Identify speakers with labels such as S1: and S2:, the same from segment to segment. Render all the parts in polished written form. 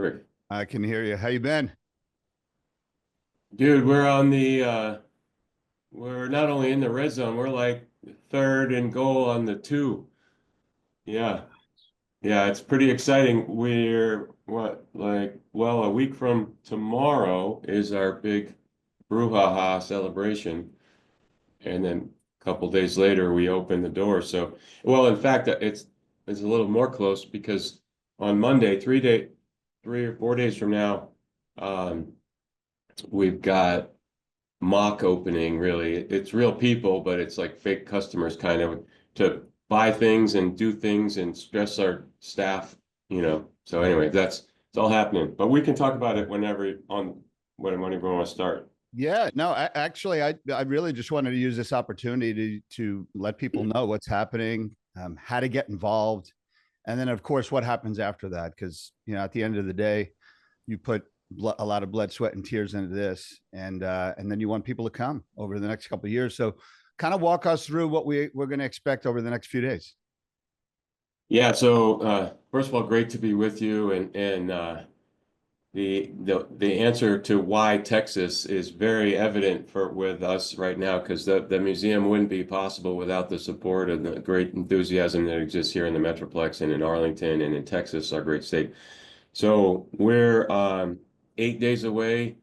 S1: Perfect.
S2: I can hear you. How you been?
S1: Dude, we're not only in the red zone, we're like third and goal on the two. Yeah. Yeah, it's pretty exciting. A week from tomorrow is our big brouhaha celebration. And then a couple days later, we open the door. So, well, in fact, it's a little more close because on Monday, 3 or 4 days from now, um, we've got mock opening really. It's real people, but it's like fake customers kind of to buy things and do things and stress our staff. So anyway, that's it's all happening. But we can talk about it whenever we want to start.
S2: Yeah, no, I really just wanted to use this opportunity to let people know what's happening, how to get involved, and then of course what happens after that. Because at the end of the day, you put a lot of blood, sweat, and tears into this, and then you want people to come over the next couple of years. So, kind of walk us through what we're going to expect over the next few days.
S1: Yeah, so first of all, great to be with you and the answer to why Texas is very evident for with us right now because the museum wouldn't be possible without the support and the great enthusiasm that exists here in the Metroplex and in Arlington and in Texas, our great state. So we're 8 days away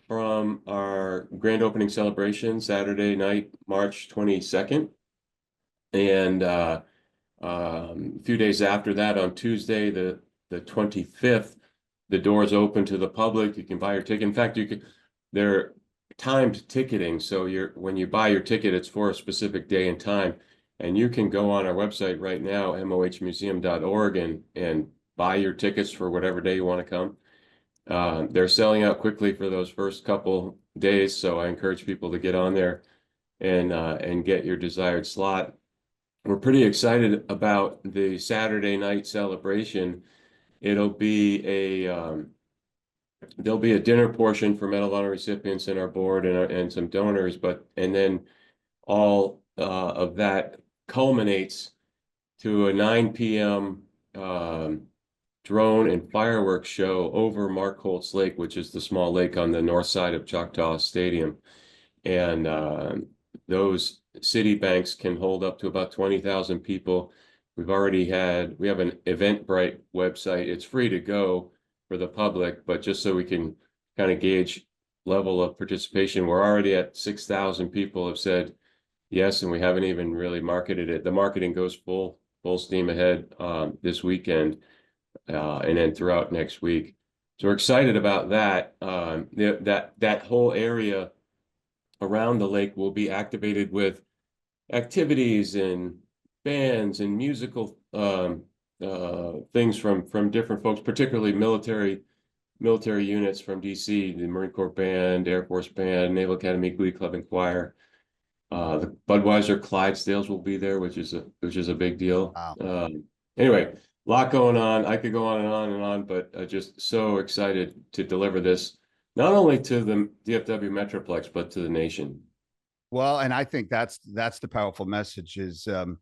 S1: from our grand opening celebration, Saturday night, March 22nd. And a few days after that, on Tuesday, the 25th, the doors open to the public. You can buy your ticket. In fact, they're timed ticketing. So when you buy your ticket, it's for a specific day and time. And you can go on our website right now, mohmuseum.org, and buy your tickets for whatever day you want to come. They're selling out quickly for those first couple days, so I encourage people to get on there and get your desired slot. We're pretty excited about the Saturday night celebration. It'll be there'll be a dinner portion for Medal of Honor recipients and our board and some donors, and then all of that culminates to a 9 p.m. Drone and fireworks show over Mark Holtz Lake, which is the small lake on the north side of Choctaw Stadium. And those city banks can hold up to about 20,000 people. We have an Eventbrite website. It's free to go for the public, but just so we can kind of gauge level of participation, we're already at 6,000 people have said yes, and we haven't even really marketed it. The marketing goes full steam ahead this weekend and then throughout next week. So we're excited about that. That whole area around the lake will be activated with activities and bands and musical things from different folks, particularly military units from DC, the Marine Corps Band, Air Force Band, Naval Academy Glee Club and Choir. The Budweiser Clydesdales will be there, which is a big deal.
S2: Wow.
S1: Anyway, a lot going on. I could go on and on and on, but just so excited to deliver this not only to the DFW Metroplex, but to the nation.
S2: Well, and I think that's the powerful message is the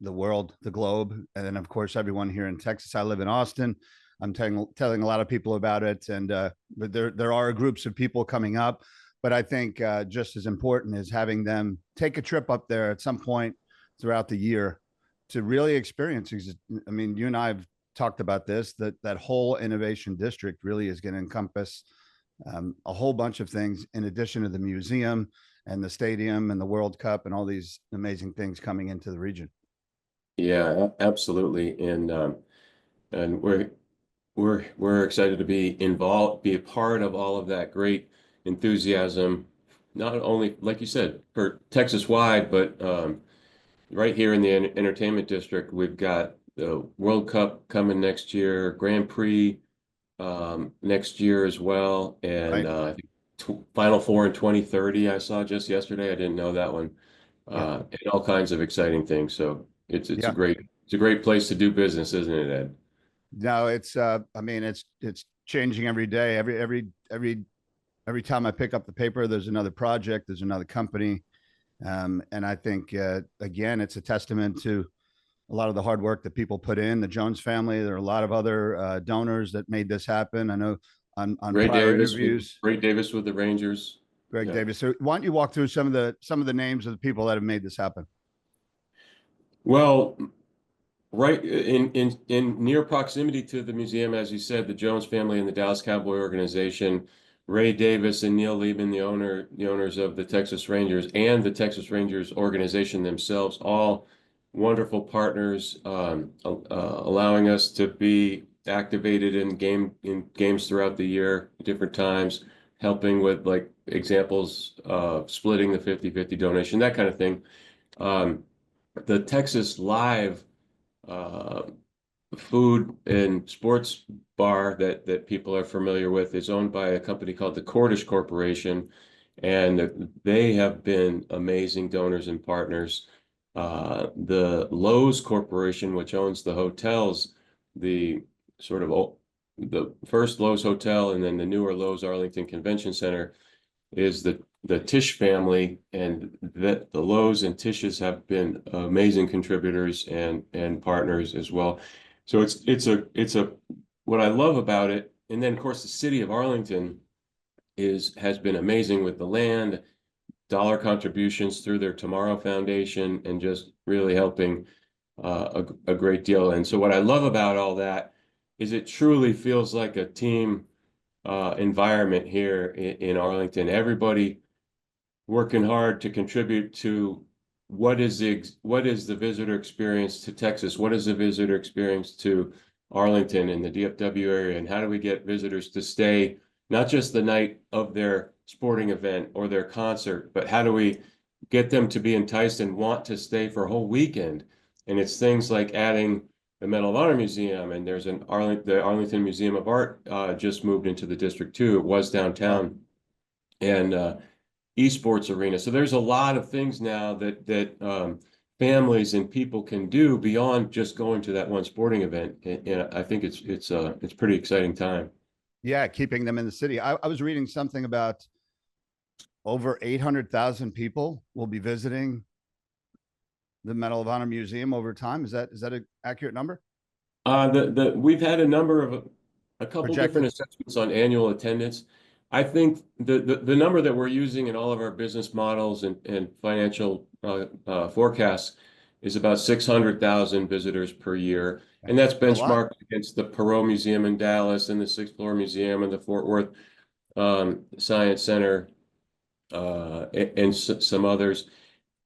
S2: world, the globe, and then of course everyone here in Texas. I live in Austin. I'm telling a lot of people about it, and but there are groups of people coming up. But I think just as important is having them take a trip up there at some point throughout the year to really experience. I mean, you and I have talked about this. That whole innovation district really is going to encompass a whole bunch of things in addition to the museum and the stadium and the World Cup and all these amazing things coming into the region.
S1: Yeah, absolutely. And we're excited to be involved, be a part of all of that great enthusiasm, not only, like you said, for Texas wide, but right here in the entertainment district, we've got the World Cup coming next year, Grand Prix next year as well, and
S2: Right.
S1: I think Final Four in 2030. I saw just yesterday. I didn't know that one.
S2: Yeah.
S1: And all kinds of exciting things. So it's a
S2: Yeah.
S1: great place to do business, isn't it, Ed?
S2: No, it's I mean it's changing every day. Every time I pick up the paper, there's another project, there's another company. And I think again, it's a testament to a lot of the hard work that people put in. The Jones family, there are a lot of other donors that made this happen. I know on prior interviews.
S1: Ray Davis with the Rangers.
S2: Greg
S1: Yeah.
S2: Davis. So why don't you walk through some of the names of the people that have made this happen?
S1: Well, right in near proximity to the museum, as you said, the Jones family and the Dallas Cowboy organization, Ray Davis and Neil Liebman, the owners of the Texas Rangers and the Texas Rangers organization themselves, all wonderful partners, allowing us to be activated in games throughout the year, different times, helping with like examples of splitting the 50-50 donation, that kind of thing. The Texas Live uh, food and sports bar that people are familiar with is owned by a company called the Cordish Corporation, and they have been amazing donors and partners. The Lowe's Corporation, which owns the hotels, the sort of the first Lowe's Hotel and then the newer Lowe's Arlington Convention Center, is the Tisch family, and that the Lowe's and Tisch's have been amazing contributors and partners as well. So it's a what I love about it, and then of course the city of Arlington has been amazing with the land, dollar contributions through their Tomorrow Foundation, and just really helping a great deal. And so what I love about all that is it truly feels like a team environment here in Arlington. Everybody working hard to contribute to what is the visitor experience to Texas? What is the visitor experience to Arlington and the DFW area? And how do we get visitors to stay not just the night of their sporting event or their concert, but how do we get them to be enticed and want to stay for a whole weekend? And it's things like adding the Medal of Honor Museum, and there's the Arlington Museum of Art just moved into the district too. It was downtown, and esports arena. So there's a lot of things now that families and people can do beyond just going to that one sporting event, and I think it's pretty exciting time.
S2: Yeah, keeping them in the city. I was reading something about over 800,000 people will be visiting the Medal of Honor Museum over time. Is that an accurate number?
S1: We've had a couple
S2: Projected?
S1: different assessments on annual attendance. I think the number that we're using in all of our business models and financial forecasts is about 600,000 visitors per year. And that's benchmarked against the Perot Museum in Dallas and the Sixth Floor Museum and the Fort Worth Science Center and some others.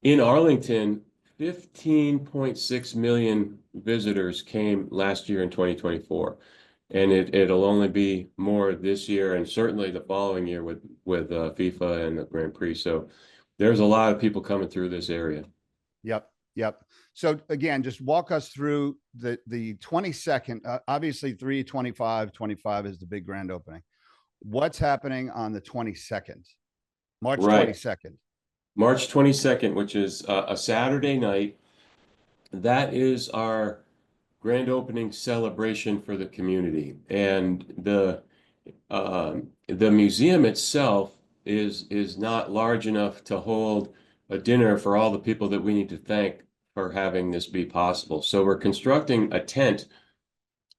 S1: In Arlington, 15.6 million visitors came last year in 2024. And it'll only be more this year and certainly the following year with FIFA and the Grand Prix. So there's a lot of people coming through this area.
S2: Yep. So again, just walk us through the 22nd. Obviously, 3/25 is the big grand opening. What's happening on the 22nd, March 22nd?
S1: March 22nd, which is a Saturday night. That is our grand opening celebration for the community, and the museum itself is not large enough to hold a dinner for all the people that we need to thank for having this be possible. So we're constructing a tent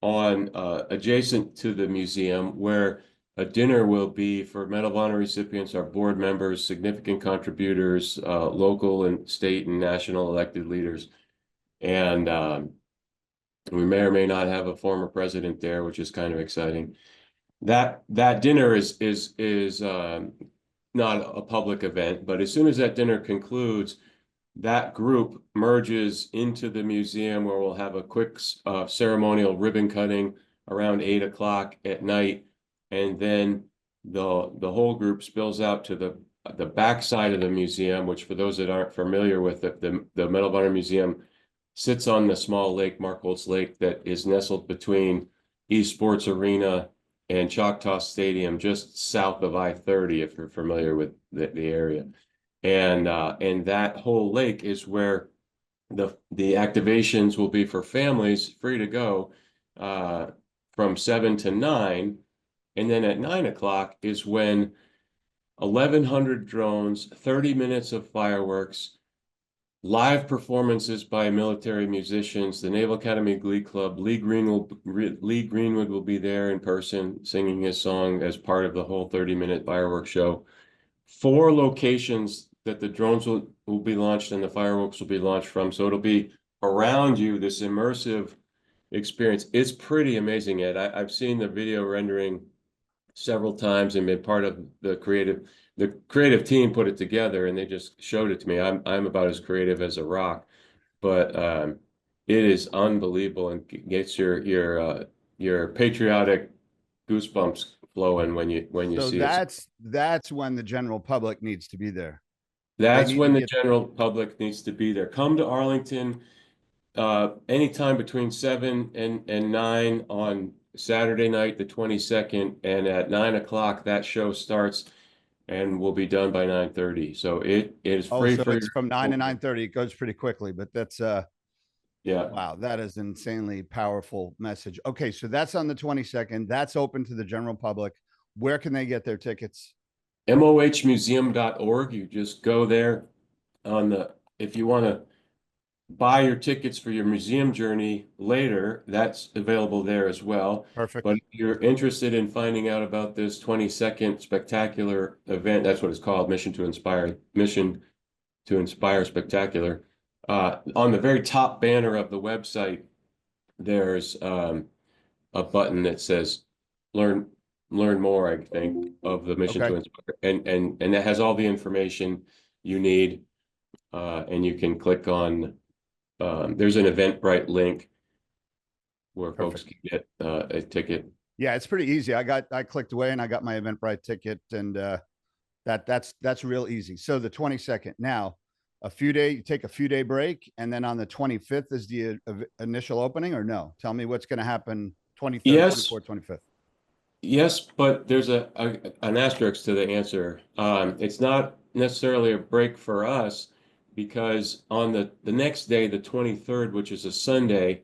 S1: on adjacent to the museum where a dinner will be for Medal of Honor recipients, our board members, significant contributors, local and state and national elected leaders, and we may or may not have a former president there, which is kind of exciting. That dinner is not a public event, but as soon as that dinner concludes, that group merges into the museum where we'll have a quick ceremonial ribbon cutting around 8 o'clock at night, and then the whole group spills out to the back side of the museum, which for those that aren't familiar with it, the Medal of Honor Museum sits on the small lake, Markholtz Lake, that is nestled between East Sports Arena and Choctaw Stadium, just south of I-30, if you're familiar with the area. And that whole lake is where the activations will be for families, free to go, from 7 to 9. And then at 9 o'clock is when 1,100 drones, 30 minutes of fireworks, live performances by military musicians, the Naval Academy Glee Club. Lee Greenwood will be there in person singing his song as part of the whole 30-minute fireworks show. 4 locations that the drones will be launched and the fireworks will be launched from. So it'll be around you, this immersive experience. It's pretty amazing, Ed. I've seen the video rendering several times and been part of the creative team put it together, and they just showed it to me. I'm about as creative as a rock, but it is unbelievable and gets your patriotic goosebumps flowing when you
S2: So
S1: see it.
S2: that's when the general public needs to be there.
S1: That's
S2: Need to
S1: when the
S2: be at,
S1: general public needs to be there. Come to Arlington anytime between 7 and 9 on Saturday night, the 22nd, and at 9 o'clock that show starts and will be done by 9:30. So it is
S2: oh,
S1: free
S2: so
S1: for
S2: it's from 9 to
S1: your
S2: 9:30. It goes pretty quickly, but that's
S1: yeah.
S2: wow, that is an insanely powerful message. Okay, so that's on the 22nd. That's open to the general public. Where can they get their tickets?
S1: mohmuseum.org. You just go there if you want to buy your tickets for your museum journey later, that's available there as well.
S2: Perfect.
S1: But if you're interested in finding out about this 22nd spectacular event, that's what it's called, Mission to Inspire Spectacular. On the very top banner of the website, there's a button that says learn more, I think, of the Mission
S2: Okay.
S1: to Inspire. And that has all the information you need. And you can click on there's an Eventbrite link where folks
S2: Perfect.
S1: can get a ticket.
S2: Yeah, it's pretty easy. I clicked away and I got my Eventbrite ticket, and that's real easy. So the 22nd. Now, you take a few day break, and then on the 25th is the initial opening, or no? Tell me what's going to happen 23rd,
S1: Yes,
S2: 24th, 25th.
S1: yes, but there's an asterisk to the answer. It's not necessarily a break for us because on the next day, the 23rd, which is a Sunday,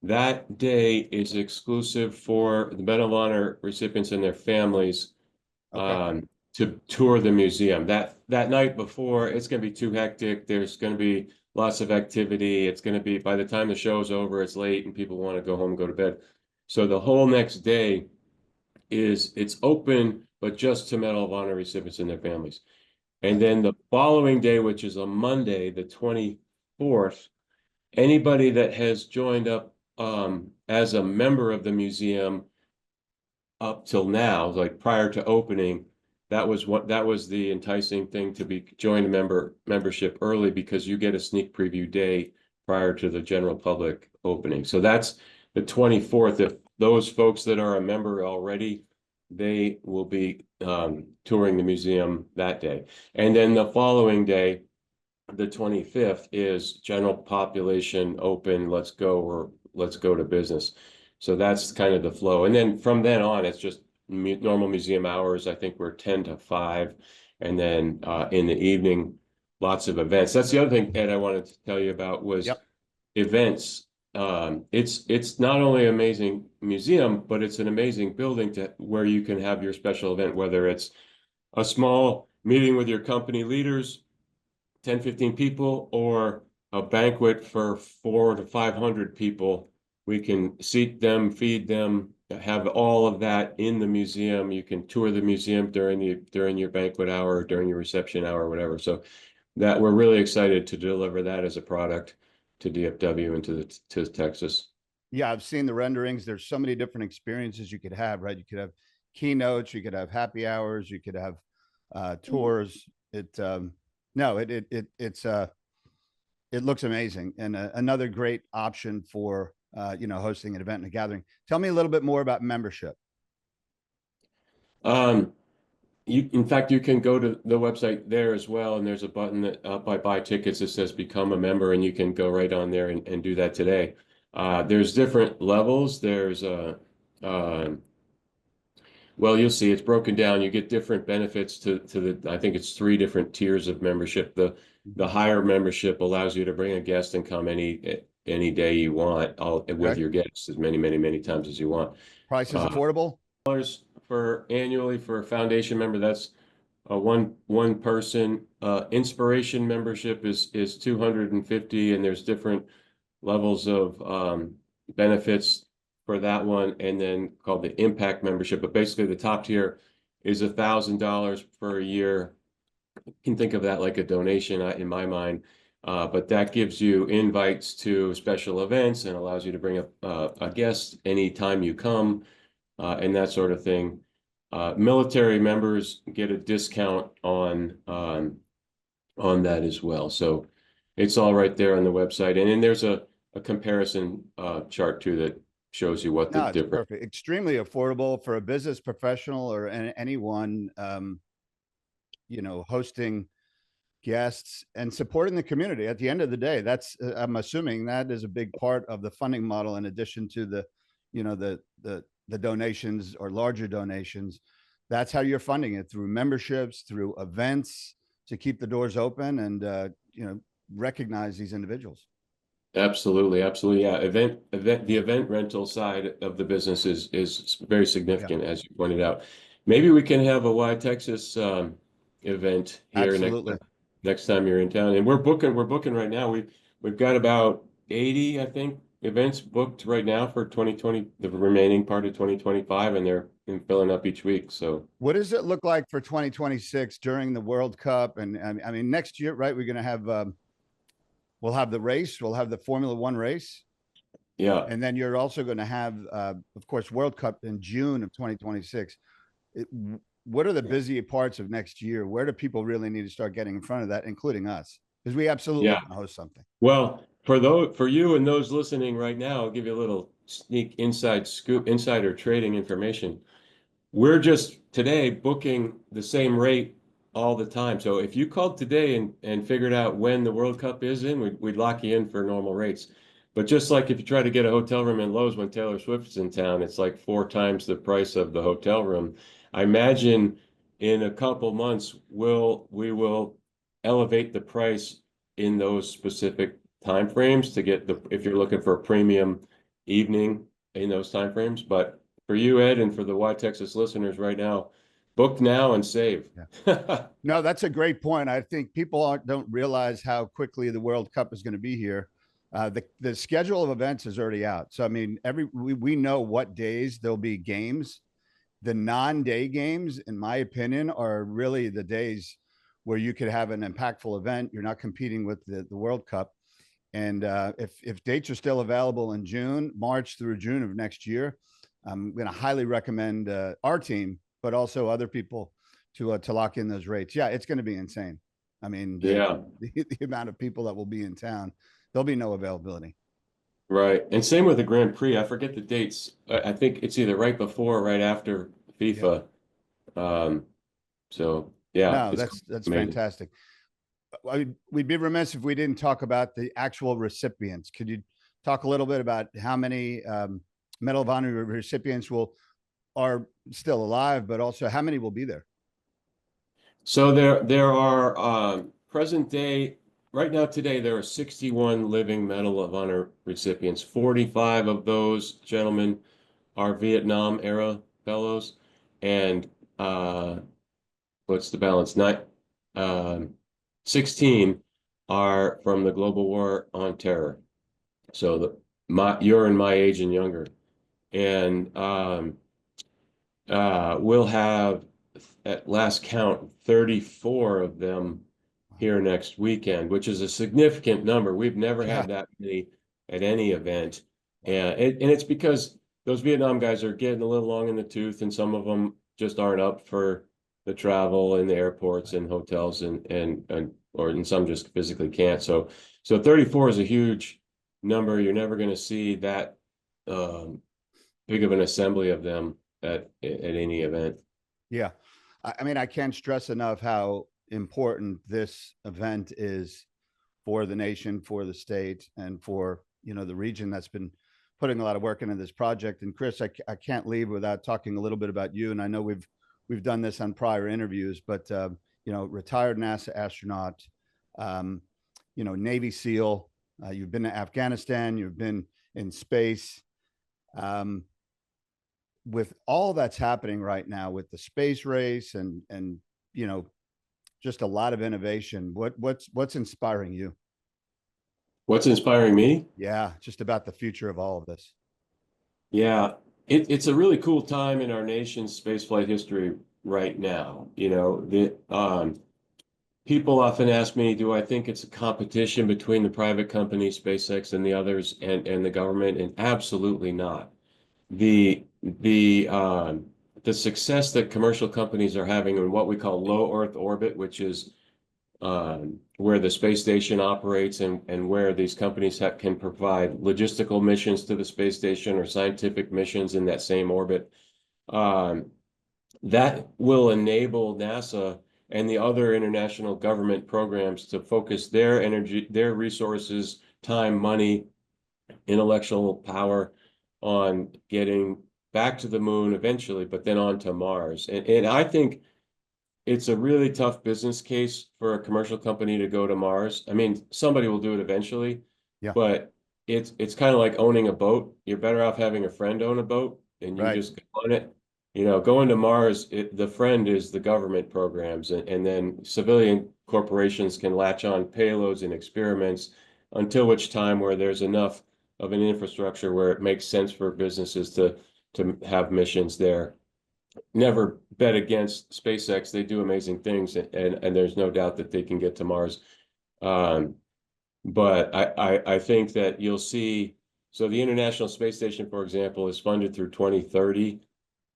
S1: that day is exclusive for the Medal of Honor recipients and their families
S2: Okay.
S1: to tour the museum. That night before, it's going to be too hectic. There's going to be lots of activity. It's going to be, by the time the show's over, it's late and people want to go home and go to bed. So the whole next day it's open, but just to Medal of Honor recipients and their families. And
S2: Gotcha.
S1: then the following day, which is a Monday, the 24th, anybody that has joined up as a member of the museum up till now, like prior to opening, that was the enticing thing to be join a membership early because you get a sneak preview day prior to the general public opening. So that's the 24th. If those folks that are a member already, they will be touring the museum that day. And then the following day, the 25th, is general population open, let's go to business. So that's kind of the flow. And then from then on, it's just normal museum hours. I think we're 10 to 5. And then in the evening, lots of events. That's the other thing, Ed, I wanted to tell you about was
S2: Yep.
S1: events. It's not only an amazing museum, but it's an amazing building where you can have your special event, whether it's a small meeting with your company leaders, 10, 15 people, or a banquet for 400 to 500 people. We can seat them, feed them, have all of that in the museum. You can tour the museum during your banquet hour, during your reception hour, whatever. So that we're really excited to deliver that as a product to DFW and to Texas.
S2: Yeah, I've seen the renderings. There's so many different experiences you could have, right? You could have keynotes, you could have happy hours, you could have tours. No, it looks amazing, and another great option for hosting an event and a gathering. Tell me a little bit more about membership.
S1: In fact, you can go to the website there as well, and there's a button that by buy tickets that says become a member, and you can go right on there and do that today. There's different levels. There's well, you'll see it's broken down. You get different benefits to I think it's 3 different tiers of membership. The higher membership allows you to bring a guest and come any day you want, with
S2: Okay.
S1: your guests as many times as you want.
S2: Price is affordable.
S1: For annually for a foundation member, that's one person. Inspiration membership is 250, and there's different levels of benefits for that one, and then called the impact membership. But basically, the top tier is $1,000 per year. You can think of that like a donation in my mind. But that gives you invites to special events and allows you to bring a guest anytime you come, and that sort of thing. Military members get a discount on that as well. So it's all right there on the website. And then there's a comparison chart too that shows you what the
S2: No, it's
S1: different.
S2: perfect. Extremely affordable for a business professional or anyone, hosting guests and supporting the community. At the end of the day, that's, I'm assuming that is a big part of the funding model, in addition to the, the donations or larger donations. That's how you're funding it, through memberships, through events, to keep the doors open and, recognize these individuals.
S1: Absolutely, absolutely. Yeah. The event rental side of the business is very significant, as you pointed out. Maybe we can have a Why Texas event here
S2: Absolutely.
S1: next time you're in town. And we're booking right now. We've got about 80, I think, events booked right now for 2020, the remaining part of 2025, and they're filling up each week. So
S2: What does it look like for 2026 during the World Cup? And I mean, next year, right? We're going to have, we'll have the race, we'll have the Formula One race.
S1: yeah.
S2: And then you're also going to have, of course, World Cup in June of 2026. What are the busy parts of next year? Where do people really need to start getting in front of that, including us? Because we absolutely
S1: Yeah.
S2: want to host something.
S1: Well, for you and those listening right now, I'll give you a little sneak inside scoop, insider trading information. We're just today booking the same rate all the time. So if you called today and figured out when the World Cup is in, we'd lock you in for normal rates. But just like if you try to get a hotel room in Lowe's when Taylor Swift's in town, it's like 4 times the price of the hotel room. I imagine in a couple months we will elevate the price in those specific time frames to get if you're looking for a premium evening in those time frames. But for you, Ed, and for the Why Texas listeners right now, book now and save.
S2: Yeah. No, that's a great point. I think people don't realize how quickly the World Cup is going to be here. The schedule of events is already out. So, I mean, we know what days there'll be games. The non-day games, in my opinion, are really the days where you could have an impactful event. You're not competing with the World Cup. And if dates are still available in June, March through June of next year, I'm going to highly recommend our team, but also other people to lock in those rates. Yeah, it's going to be insane. I mean,
S1: Yeah,
S2: the amount of people that will be in town, there'll be no availability.
S1: right. And same with the Grand Prix. I forget the dates. I think it's either right before or right after
S2: Yeah.
S1: FIFA. So yeah,
S2: No,
S1: it's
S2: that's
S1: amazing.
S2: fantastic. We'd be remiss if we didn't talk about the actual recipients. Could you talk a little bit about how many Medal of Honor recipients are still alive, but also how many will be there?
S1: So there are present day right now today there are 61 living Medal of Honor recipients. 45 of those gentlemen are Vietnam era fellows, and what's the balance? 16 are from the Global War on Terror. So you're in my age and younger, and we'll have at last count 34 of them here next weekend, which is a significant number. We've never
S2: Yeah.
S1: had that many at any event. And it's because those Vietnam guys are getting a little long in the tooth, and some of them just aren't up for the travel and the airports and hotels and some just physically can't. So 34 is a huge number. You're never going to see that big of an assembly of them at any event.
S2: Yeah. I mean, I can't stress enough how important this event is for the nation, for the state, and for, the region that's been putting a lot of work into this project. And Chris, I can't leave without talking a little bit about you. And I know we've done this on prior interviews, but, retired NASA astronaut, Navy SEAL, you've been to Afghanistan, you've been in space. With all that's happening right now with the space race and just a lot of innovation. What's inspiring you?
S1: What's inspiring me?
S2: Yeah, just about the future of all of this.
S1: Yeah, it's a really cool time in our nation's spaceflight history right now. People often ask me, do I think it's a competition between the private company, SpaceX, and the others, and the government? And absolutely not. The success that commercial companies are having in what we call low Earth orbit, which is where the space station operates and where these companies can provide logistical missions to the space station or scientific missions in that same orbit. Um, that will enable NASA and the other international government programs to focus their energy, their resources, time, money, intellectual power on getting back to the moon eventually, but then on to Mars. And I think it's a really tough business case for a commercial company to go to Mars. I mean, somebody will do it eventually,
S2: Yeah,
S1: but it's kind of like owning a boat. You're better off having a friend own a boat and you
S2: right.
S1: just go on it. Going to Mars, the friend is the government programs, and then civilian corporations can latch on payloads and experiments until which time where there's enough of an infrastructure where it makes sense for businesses to have missions there. Never bet against SpaceX. They do amazing things, and there's no doubt that they can get to Mars. Um, but I think that you'll see. So the International Space Station, for example, is funded through 2030,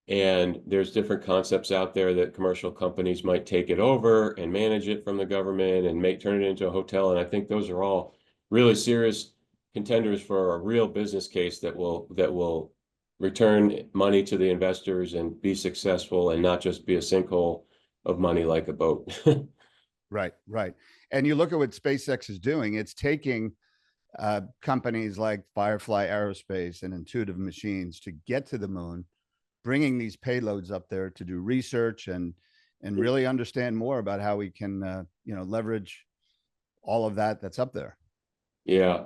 S1: and there's different concepts out there that commercial companies might take it over and manage it from the government and turn it into a hotel. And I think those are all really serious contenders for a real business case that will return money to the investors and be successful and not just be a sinkhole of money like a boat.
S2: Right, right. And you look at what SpaceX is doing, it's taking companies like Firefly Aerospace and Intuitive Machines to get to the moon, bringing these payloads up there to do research and really understand more about how we can leverage all of that that's up there.
S1: Yeah.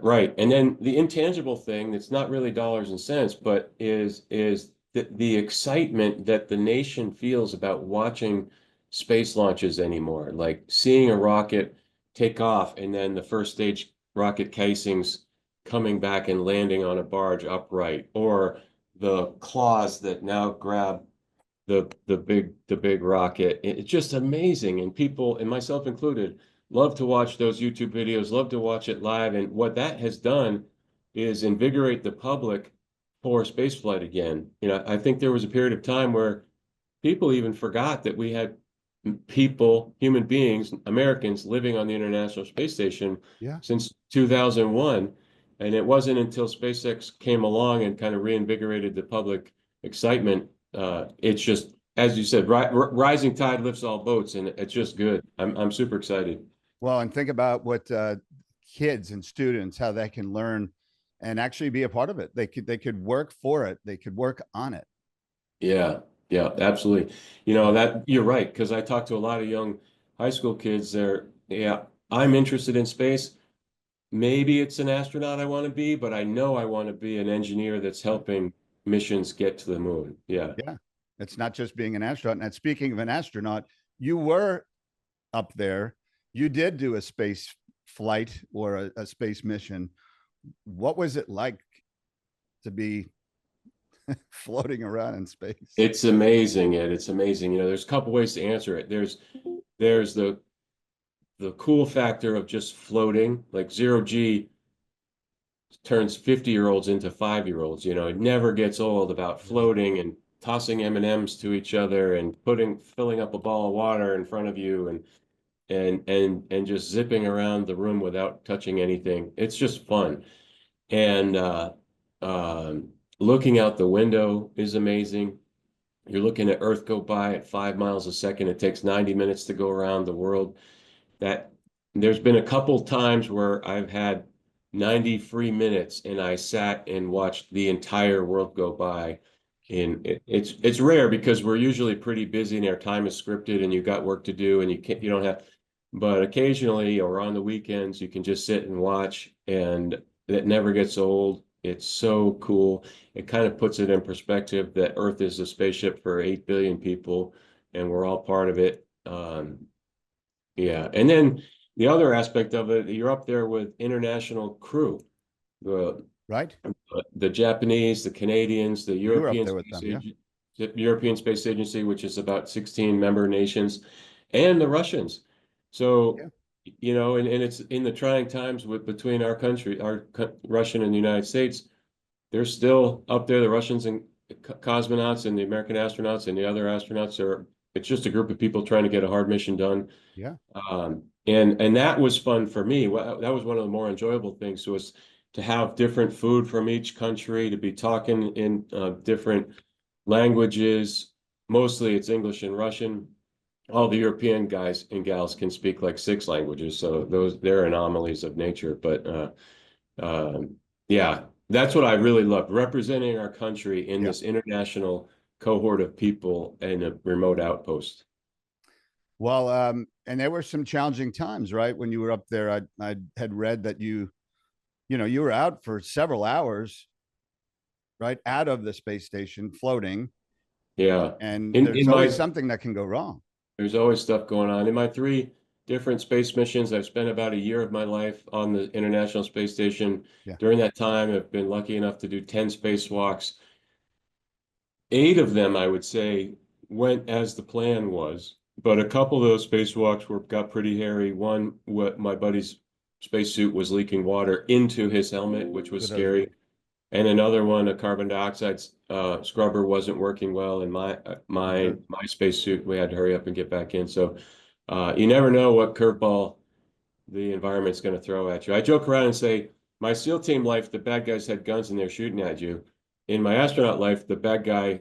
S1: Right. And then the intangible thing that's not really dollars and cents, but is the excitement that the nation feels about watching space launches anymore, like seeing a rocket take off and then the first stage rocket casings coming back and landing on a barge upright, or the claws that now grab the big rocket. It's just amazing. And people, and myself included, love to watch those YouTube videos, love to watch it live. And what that has done is invigorate the public for spaceflight again. I think there was a period of time where people even forgot that we had people, human beings, Americans living on the International Space Station
S2: Yeah.
S1: since 2001. And it wasn't until SpaceX came along and kind of reinvigorated the public excitement. It's just, as you said, rising tide lifts all boats, and it's just good. I'm super excited.
S2: Well, and think about what kids and students, how they can learn and actually be a part of it. They could work for it. They could work on it.
S1: Yeah, yeah, absolutely. That you're right, because I talk to a lot of young high school kids there. Yeah, I'm interested in space. Maybe it's an astronaut I want to be, but I know I want to be an engineer that's helping missions get to the moon. Yeah.
S2: Yeah. It's not just being an astronaut. And speaking of an astronaut, you were up there. You did do a space flight or a space mission. What was it like to be floating around in space?
S1: It's amazing, Ed. It's amazing. There's a couple ways to answer it. There's the cool factor of just floating, like zero G turns 50-year-olds into 5-year-olds. It never gets old about floating and tossing M&Ms to each other and filling up a ball of water in front of you and just zipping around the room without touching anything. It's just fun. And um, looking out the window is amazing. You're looking at Earth go by at 5 miles a second. It takes 90 minutes to go around the world. That There's been a couple times where I've had 90 free minutes and I sat and watched the entire world go by. And it's rare because we're usually pretty busy and our time is scripted and you've got work to do and you don't have, but occasionally or on the weekends you can just sit and watch, and it never gets old. It's so cool. It kind of puts it in perspective that Earth is a spaceship for 8 billion people and we're all part of it. Yeah, and then the other aspect of it, you're up there with international crew, the
S2: Right?
S1: the Japanese, the Canadians, the
S2: You were up there with them, yeah.
S1: European Space Agency, which is about 16 member nations, and the Russians. So,
S2: Yeah.
S1: you know, and it's in the trying times with between our country, Russian and the United States, they're still up there. The Russians and cosmonauts and the American astronauts and the other astronauts are, it's just a group of people trying to get a hard mission done.
S2: Yeah.
S1: And that was fun for me. That was one of the more enjoyable things was to have different food from each country, to be talking in different languages. Mostly it's English and Russian. All the European guys and gals can speak like 6 languages, so they're anomalies of nature. But yeah, that's what I really loved, representing our country in
S2: Yeah.
S1: this international cohort of people in a remote outpost.
S2: Well, and there were some challenging times, right? When you were up there, I had read that you know, you were out for several hours, right? Out of the space station floating.
S1: Yeah.
S2: And
S1: In
S2: there's
S1: my
S2: always something that can go wrong.
S1: There's always stuff going on. In my 3 different space missions, I've spent about a year of my life on the International Space Station.
S2: Yeah.
S1: During that time, I've been lucky enough to do 10 spacewalks. 8 of them, I would say, went as the plan was, but a couple of those spacewalks got pretty hairy. One, what my buddy's spacesuit was leaking water into his helmet, which was
S2: Good.
S1: scary. And another one, a carbon dioxide scrubber wasn't working well in my spacesuit. We had to hurry up and get back in. So you never know what curveball the environment's going to throw at you. I joke around and say, my SEAL team life, the bad guys had guns and they're shooting at you. In my astronaut life, the bad guy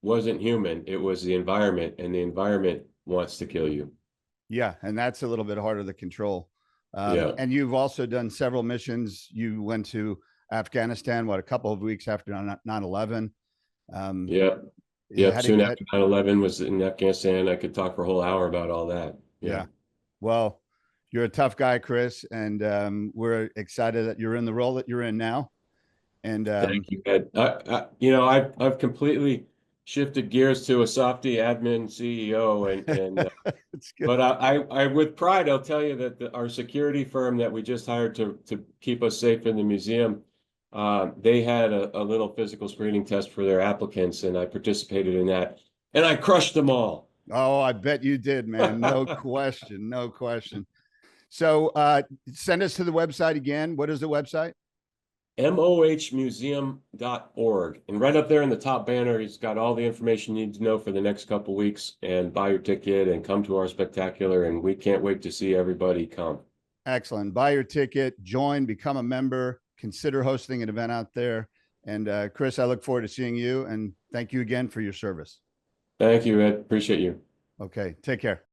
S1: wasn't human. It was the environment, and the environment wants to kill you.
S2: Yeah. And that's a little bit harder to control.
S1: Yeah.
S2: And you've also done several missions. You went to Afghanistan, what, a couple of weeks after 9/11.
S1: Yeah. Yep. Soon after 9/11 was in Afghanistan. I could talk for a whole hour about all that.
S2: Yeah. Well, you're a tough guy, Chris, and we're excited that you're in the role that you're in now. And
S1: Thank you, Ed. You know, I've completely shifted gears to a softy admin CEO, and
S2: it's good.
S1: but I with pride, I'll tell you that our security firm that we just hired to keep us safe in the museum, they had a little physical screening test for their applicants, and I participated in that, and I crushed them all.
S2: Oh, I bet you did, man. No question. No question. So send us to the website again. What is the website?
S1: mohmuseum.org. And right up there in the top banner, he's got all the information you need to know for the next couple weeks, and buy your ticket and come to our spectacular. And we can't wait to see everybody come.
S2: Excellent. Buy your ticket, join, become a member, consider hosting an event out there. And Chris, I look forward to seeing you, and thank you again for your service.
S1: Thank you, Ed. Appreciate you.
S2: Okay. Take care.